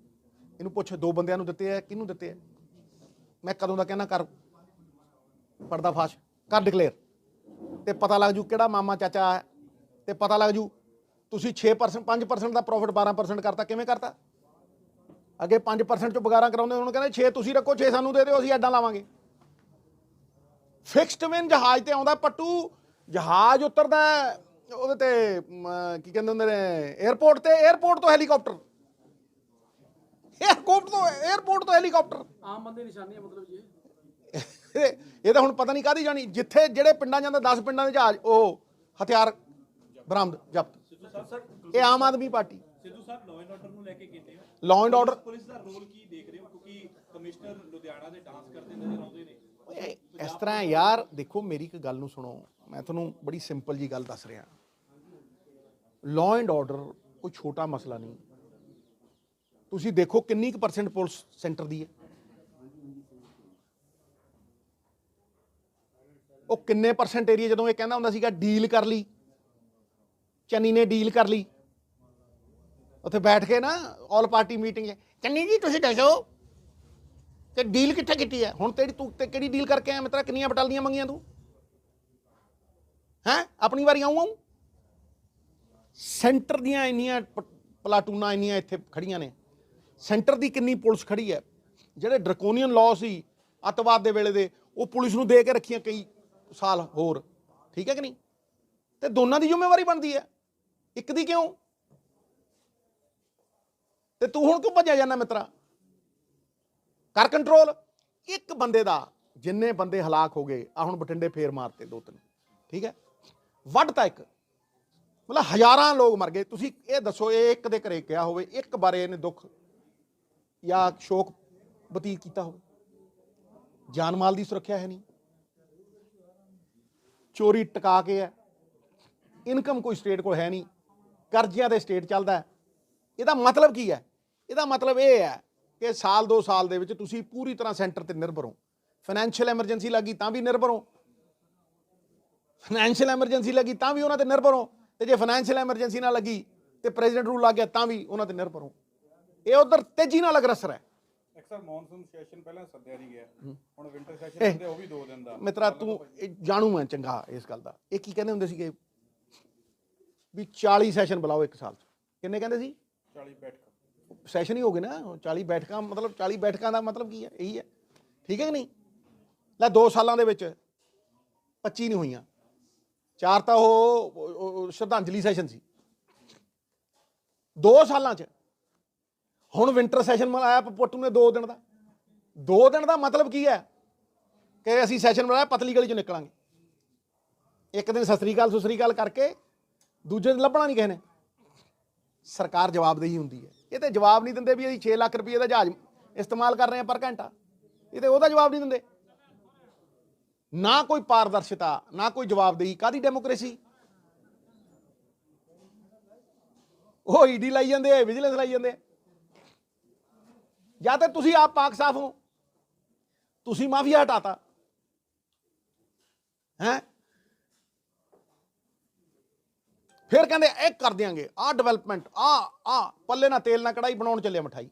ਇਹਨੂੰ ਪੁੱਛ 2 ਬੰਦਿਆਂ ਨੂੰ ਦਿੱਤੇ ਆ, ਕਿਹਨੂੰ ਦਿੱਤੇ ਆ? ਮੈਂ ਕਦੋਂ ਦਾ ਕਹਿਣਾ ਕਰ ਪਰਦਾਫਾਸ਼ ਕਰ, ਡਿਕਲੇਅਰ, ਤੇ ਪਤਾ ਲੱਗ ਜੂ ਕਿਹੜਾ ਮਾਮਾ ਚਾਚਾ ਹੈ, ਤੇ ਪਤਾ ਲੱਗ ਜੂ ਤੁਸੀਂ 6% 5% ਦਾ ਪ੍ਰੋਫਿਟ 12% ਕਰਤਾ, ਕਿਵੇਂ ਕਰਤਾ? ਅੱਗੇ 5% ਚੋਂ ਬਗਾਰਾਂ ਕਰਾਉਂਦੇ, ਉਹਨਾਂ ਕਹਿੰਦੇ 6 ਤੁਸੀਂ ਰੱਖੋ, 6 ਸਾਨੂੰ ਦੇ ਦਿਓ, ਅਸੀਂ ਐਡਾਂ ਲਾਵਾਂਗੇ। ਫਿਕਸਡ ਵਿਨ ਜਹਾਜ਼ ਤੇ ਆਉਂਦਾ ਪੱਟੂ, ਜਹਾਜ਼ ਉਤਰਦਾ ਉਹਦੇ ਤੇ ਕੀ ਕਹਿੰਦੇ ਹੁੰਦੇ ਨੇ 에ਅਰਪੋਰਟ ਤੇ, 에ਅਰਪੋਰਟ ਤੋਂ ਹੈਲੀਕਾਪਟਰ, 에ਅਰਪੋਰਟ ਤੋਂ ਹੈਲੀਕਾਪਟਰ। ਆਮ ਬੰਦੇ ਨਿਸ਼ਾਨੀ ਹੈ ਮਤਲਬ ਜੀ ਇਹ ਤਾਂ ਹੁਣ ਪਤਾ ਨਹੀਂ ਕਾਹਦੀ ਜਾਣੀ। ਜਿੱਥੇ ਜਿਹੜੇ ਪਿੰਡਾਂ ਜਾਂਦਾ 10 ਪਿੰਡਾਂ ਦੇ ਜਹਾਜ਼, ਉਹ ਹਥਿਆਰ ਬਰਾਮਦ ਜ਼ਬਤ। ਇਹ Aam Aadmi party. Sidhu Sahib law and order ਨੂੰ ਲੈ ਕੇ ਕਹਿੰਦੇ ਹੋ, ਲਾਅ ਐਂਡ ਆਰਡਰ ਪੁਲਿਸ ਦਾ ਰੋਲ ਕੀ ਦੇਖ ਰਹੇ ਹੋ? ਕਿਉਂਕਿ ਕਮਿਸ਼ਨਰ ਲੁਧਿਆਣਾ ਦੇ ਡਾਂਸ ਕਰਦੇ ਨਜ਼ਰ ਆਉਂਦੇ ਨੇ। ਇਸ ਤਰ੍ਹਾਂ ਯਾਰ, ਦੇਖੋ ਮੇਰੀ ਇੱਕ ਗੱਲ ਨੂੰ ਸੁਣੋ, ਮੈਂ ਤੁਹਾਨੂੰ ਬੜੀ ਸਿੰਪਲ ਜੀ ਗੱਲ ਦੱਸ ਰਿਹਾ। ਲਾਅ ਐਂਡ ਆਰਡਰ ਕੋਈ ਛੋਟਾ ਮਸਲਾ ਨਹੀਂ। ਤੁਸੀਂ ਦੇਖੋ ਕਿੰਨੀ ਕੁ % ਪੁਲਿਸ ਸੈਂਟਰ ਦੀ ਹੈ, ਉਹ ਕਿੰਨੇ % ਏਰੀਆ, ਜਦੋਂ ਇਹ ਕਹਿੰਦਾ ਹੁੰਦਾ ਸੀਗਾ ਡੀਲ ਕਰ ਲਈ, ਚੰਨੀ ਨੇ ਡੀਲ ਕਰ ਲਈ, ਉੱਥੇ ਬੈਠ ਕੇ ਨਾ ਆਲ ਪਾਰਟੀ ਮੀਟਿੰਗ, ਚੰਨੀ ਜੀ ਤੁਸੀਂ ਦੱਸੋ ਕਿ ਡੀਲ ਕਿੱਥੇ ਕੀਤੀ ਹੈ? ਹੁਣ ਤੇਰੀ ਤੂੰ ਤੇ ਕਿਹੜੀ ਡੀਲ ਕਰਕੇ ਆਇਆ ਮਿੱਤਰਾ? ਕਿੰਨੀਆਂ ਬਟਾਲੀਆਂ ਮੰਗੀਆਂ ਤੂੰ? ਹੈਂ, ਆਪਣੀ ਵਾਰੀ ਆਊਂ। ਸੈਂਟਰ ਦੀਆਂ ਇੰਨੀਆਂ ਪਲਾਟੂਨਾਂ ਇੰਨੀਆਂ ਇੱਥੇ ਖੜੀਆਂ ਨੇ, ਸੈਂਟਰ ਦੀ ਕਿੰਨੀ ਪੁਲਿਸ ਖੜੀ ਹੈ। ਜਿਹੜੇ ਡਰਕੋਨੀਅਨ ਲਾਅ ਸੀ ਅੱਤਵਾਦ ਦੇ ਵੇਲੇ ਦੇ, ਉਹ ਪੁਲਿਸ ਨੂੰ ਦੇ ਕੇ ਰੱਖੀਆਂ ਕਈ ਸਾਲ ਹੋਰ, ਠੀਕ ਹੈ ਕਿ ਨਹੀਂ? ਤੇ ਦੋਨਾਂ ਦੀ ਜ਼ਿੰਮੇਵਾਰੀ ਬਣਦੀ ਹੈ, ਇੱਕ ਦੀ ਕਿਉਂ? ਤੇ ਤੂੰ ਹੁਣ ਕਿਉਂ ਭੱਜਿਆ ਜਾਂਦਾ ਮਿੱਤਰਾ? ਕਰ ਕੰਟਰੋਲ। ਇੱਕ ਬੰਦੇ ਦਾ ਜਿੰਨੇ ਬੰਦੇ ਹਲਾਕ ਹੋ ਗਏ, ਆ ਹੁਣ ਬਠਿੰਡੇ ਫੇਰ ਮਾਰਤੇ 2-3, ਠੀਕ ਹੈ, ਵੱਢਤਾ ਇੱਕ, ਮਤਲਬ ਹਜ਼ਾਰਾਂ ਲੋਕ ਮਰ ਗਏ। ਤੁਸੀਂ ਇਹ ਦੱਸੋ, ਇਹ ਇੱਕ ਦੇ ਘਰੇ ਗਿਆ ਹੋਵੇ, ਇੱਕ ਬਾਰੇ ਇਹਨੇ ਦੁੱਖ ਜਾਂ ਸ਼ੋਕ ਬਤੀਤ ਕੀਤਾ ਹੋਵੇ? ਜਾਨ ਮਾਲ ਦੀ ਸੁਰੱਖਿਆ ਹੈ ਨਹੀਂ, ਚੋਰੀ ਟਕਾ ਕੇ ਹੈ, ਇਨਕਮ ਕੋਈ ਸਟੇਟ ਕੋਲ ਹੈ ਨਹੀਂ, ਕਰਜ਼ਿਆਂ ਦੇ ਸਟੇਟ ਚੱਲਦਾ। ਇਹਦਾ ਮਤਲਬ ਕੀ ਹੈ? ਇਹਦਾ ਮਤਲਬ ਇਹ ਹੈ ਕਿ ਸਾਲ 2 ਸਾਲ ਦੇ ਵਿੱਚ ਤੁਸੀਂ ਪੂਰੀ ਤਰ੍ਹਾਂ ਸੈਂਟਰ ਤੇ ਨਿਰਭਰ ਹੋ। ਫਾਈਨੈਂਸ਼ੀਅਲ ਐਮਰਜੈਂਸੀ ਲੱਗੀ ਤਾਂ ਵੀ ਨਿਰਭਰ ਹੋ, ਫਾਈਨੈਂਸ਼ੀਅਲ ਐਮਰਜੈਂਸੀ ਲੱਗੀ ਤਾਂ ਵੀ ਉਹਨਾਂ ਤੇ ਨਿਰਭਰ ਹੋ, ਤੇ ਜੇ ਫਾਈਨੈਂਸ਼ੀਅਲ ਐਮਰਜੈਂਸੀ ਨਾਲ ਲੱਗੀ ਤੇ ਪ੍ਰੈਜ਼ੀਡੈਂਟ ਰੂਲ ਲੱਗ ਗਿਆ ਤਾਂ ਵੀ ਉਹਨਾਂ ਤੇ ਨਿਰਭਰ ਹੋ। ਇਹ ਉਧਰ ਤੇਜ਼ੀ ਨਾਲ ਅਗਰਸਰ ਹੈ। ਸਰ ਮੌਨਸੂਨ ਸੈਸ਼ਨ ਪਹਿਲਾਂ ਸੱਦਿਆ ਨਹੀਂ ਗਿਆ, ਹੁਣ ਵਿੰਟਰ ਸੈਸ਼ਨ ਇਹ ਹੁੰਦੇ ਉਹ ਵੀ 2 ਦਿਨ ਦਾ। ਮਿੱਤਰਾ ਤੂੰ ਇਹ ਜਾਣੂ ਮੈਂ ਚੰਗਾ ਇਸ ਗੱਲ ਦਾ। ਇਹ ਕੀ ਕਹਿੰਦੇ ਹੁੰਦੇ ਸੀਗੇ ਵੀ 40 ਸੈਸ਼ਨ ਬੁਲਾਓ ਇੱਕ ਸਾਲ 'ਚ, ਕਿੰਨੇ ਕਹਿੰਦੇ ਸੀ? 40 ਬੈਠਕ ਸੈਸ਼ਨ ਹੀ ਹੋ ਗਏ ਨਾ 40 ਬੈਠਕਾਂ, ਮਤਲਬ 40 ਬੈਠਕਾਂ ਦਾ ਮਤਲਬ ਕੀ ਹੈ? ਇਹੀ ਹੈ, ਠੀਕ ਹੈ ਕਿ ਨਹੀਂ? ਲੈ 2 ਸਾਲਾਂ ਦੇ ਵਿੱਚ 25 ਨਹੀਂ ਹੋਈਆਂ, 4 ਤਾਂ ਉਹ ਸ਼ਰਧਾਂਜਲੀ ਸੈਸ਼ਨ ਸੀ 2 ਸਾਲਾਂ 'ਚ। ਹੁਣ ਵਿੰਟਰ ਸੈਸ਼ਨ ਮਨਾਇਆ ਪੋਟੂ ਨੇ 2 ਦਿਨ ਦਾ। 2 ਦਿਨ ਦਾ ਮਤਲਬ ਕੀ ਹੈ ਕਿ ਅਸੀਂ ਸੈਸ਼ਨ ਬਣਾਇਆ ਪਤਲੀ ਗਲੀ 'ਚੋਂ ਨਿਕਲਾਂਗੇ, ਇੱਕ ਦਿਨ ਸਤਿ ਸ੍ਰੀ ਅਕਾਲ ਸੁਸਰੀ ਅਕਾਲ ਕਰਕੇ ਦੂਜੇ ਦਿਨ ਲੱਭਣਾ ਨਹੀਂ ਕਿਸੇ ਨੇ। ਸਰਕਾਰ ਜਵਾਬਦੇਹੀ ਹੁੰਦੀ ਹੈ। ਇਹ ਤੇ ਜਵਾਬ ਨਹੀਂ ਦਿੰਦੇ ਵੀ ਅਸੀਂ 6 ਲੱਖ ਰੁਪਏ ਦਾ ਜਹਾਜ਼ ਇਸਤੇਮਾਲ ਕਰ ਰਹੇ ਹਾਂ ਪਰ ਘੰਟਾ, ਇਹ ਤੇ ਉਹਦਾ ਜਵਾਬ ਨਹੀਂ ਦਿੰਦੇ। ਨਾ ਕੋਈ ਪਾਰਦਰਸ਼ਤਾ, ਨਾ ਕੋਈ ਜਵਾਬਦੇਹੀ, ਕਾਹਦੀ ਡੈਮੋਕ੍ਰੇਸੀ? ਉਹ ਈਡੀ ਲਾਈ ਜਾਂਦੇ ਆ, ਵਿਜੀਲੈਂਸ ਲਾਈ ਜਾਂਦੇ ਆ। ਜਾਂ ਤਾਂ ਤੁਸੀਂ ਆਪ ਪਾਕ ਸਾਫ ਹੋ, ਤੁਸੀਂ ਮਾਫੀਆ ਹਟਾਤਾ ਹੈ, ਫਿਰ ਕਹਿੰਦੇ ਇਹ ਕਰ ਦਿਆਂਗੇ, ਆਹ ਡਿਵੈਲਪਮੈਂਟ, ਆ ਪੱਲੇ ਨਾ ਤੇਲ ਨਾ ਕੜਾਈ ਬਣਾਉਣ ਚੱਲੇ ਮਠਾਈ।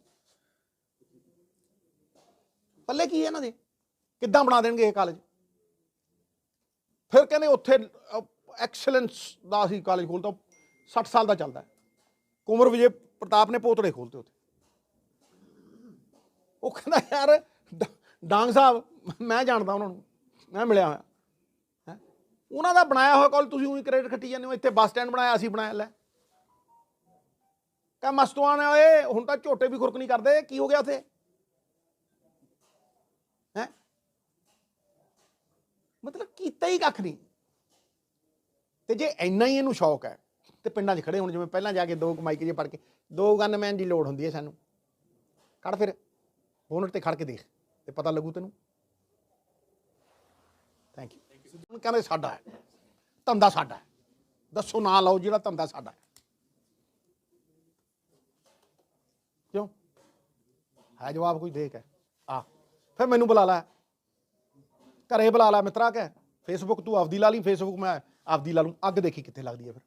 ਪੱਲੇ ਕੀ ਹੈ ਇਹਨਾਂ ਦੇ? ਕਿੱਦਾਂ ਬਣਾ ਦੇਣਗੇ ਇਹ ਕਾਲਜ? ਫਿਰ ਕਹਿੰਦੇ ਉੱਥੇ ਐਕਸਲੈਂਸ ਦਾ ਅਸੀਂ ਕਾਲਜ ਖੋਲ੍ਹਤਾ, 60 ਸਾਲ ਦਾ ਚੱਲਦਾ। ਕੁੰਵਰ ਵਿਜੇ ਪ੍ਰਤਾਪ ਨੇ ਪੋਤੜੇ ਖੋਲ੍ਹਤੇ ਉੱਥੇ। ਉਹ ਕਹਿੰਦਾ ਯਾਰ ਡਾਂਗ ਸਾਹਿਬ, ਮੈਂ ਜਾਣਦਾ ਉਹਨਾਂ ਨੂੰ, ਮੈਂ ਮਿਲਿਆ ਹੋਇਆ ਹੈ, ਉਹਨਾਂ ਦਾ ਬਣਾਇਆ ਹੋਇਆ ਕਾਲਜ ਤੁਸੀਂ ਉਹੀ ਕ੍ਰੈਡਿਟ ਖੱਟੀ ਜਾਂਦੇ ਹੋ। ਇੱਥੇ ਬੱਸ ਸਟੈਂਡ ਬਣਾਇਆ, ਅਸੀਂ ਬਣਾਇਆ। ਲੈ ਕਹ ਮਸਤੂਆਨ ਵਾਲੇ ਹੁਣ ਤਾਂ ਝੋਟੇ ਵੀ ਖੁਰਕ ਨਹੀਂ ਕਰਦੇ, ਕੀ ਹੋ ਗਿਆ ਉੱਥੇ ਹੈ? ਮਤਲਬ ਕੀਤਾ ਹੀ ਕੱਖ ਨਹੀਂ। ਤੇ ਜੇ ਇੰਨਾ ਹੀ ਇਹਨੂੰ ਸ਼ੌਕ ਹੈ ਤੇ ਪਿੰਡਾਂ 'ਚ ਖੜੇ ਹੁਣ, ਜਿਵੇਂ ਪਹਿਲਾਂ ਜਾ ਕੇ 2 ਮਾਈਕ ਜੇ ਪੜ ਕੇ 2 ਗਨਮੈਨ ਦੀ ਲੋੜ ਹੁੰਦੀ ਹੈ ਸਾਨੂੰ, ਕੱਢ ਫਿਰ ਬੋਨਟ ਤੇ ਖੜ ਕੇ ਦੇਖ ਤੇ ਪਤਾ ਲੱਗੂ ਤੈਨੂੰ। Thank you. ਹੁਣ ਕਹਿੰਦੇ ਸਾਡਾ ਹੈ ਧੰਦਾ, ਸਾਡਾ ਹੈ, ਦੱਸੋ ਨਾ ਲਾਓ ਜਿਹੜਾ ਧੰਦਾ ਸਾਡਾ ਹੈ। ਕਿਉਂ ਹੈ ਜਵਾਬ ਕੋਈ ਦੇ ਕੇ ਆ? ਫਿਰ ਮੈਨੂੰ ਬੁਲਾ ਲੈ, ਘਰੇ ਬੁਲਾ ਲੈ ਮਿੱਤਰਾ। ਕਹਿ ਫੇਸਬੁੱਕ ਤੂੰ ਆਪਦੀ ਲਾ ਲਈ, ਫੇਸਬੁੱਕ ਮੈਂ ਆਪਦੀ ਲਾ ਲੂੰ, ਅੱਗ ਦੇਖੀ ਕਿੱਥੇ ਲੱਗਦੀ ਹੈ। ਫਿਰ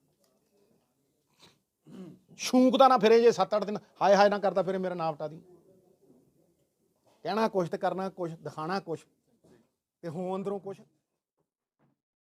ਸ਼ੂਕ ਦਾ ਨਾ ਫਿਰੇ, ਜੇ 7-8 ਦਿਨ ਹਾਏ ਹਾਏ ਨਾ ਕਰਦਾ ਫਿਰ ਮੇਰਾ ਨਾਂ ਵਟਾ ਦੀ। ਕਹਿਣਾ ਕੁਛ ਤੇ ਕਰਨਾ ਕੁਛ, ਦਿਖਾਣਾ ਕੁਛ ਤੇ ਹੋ ਅੰਦਰੋਂ ਕੁਛ।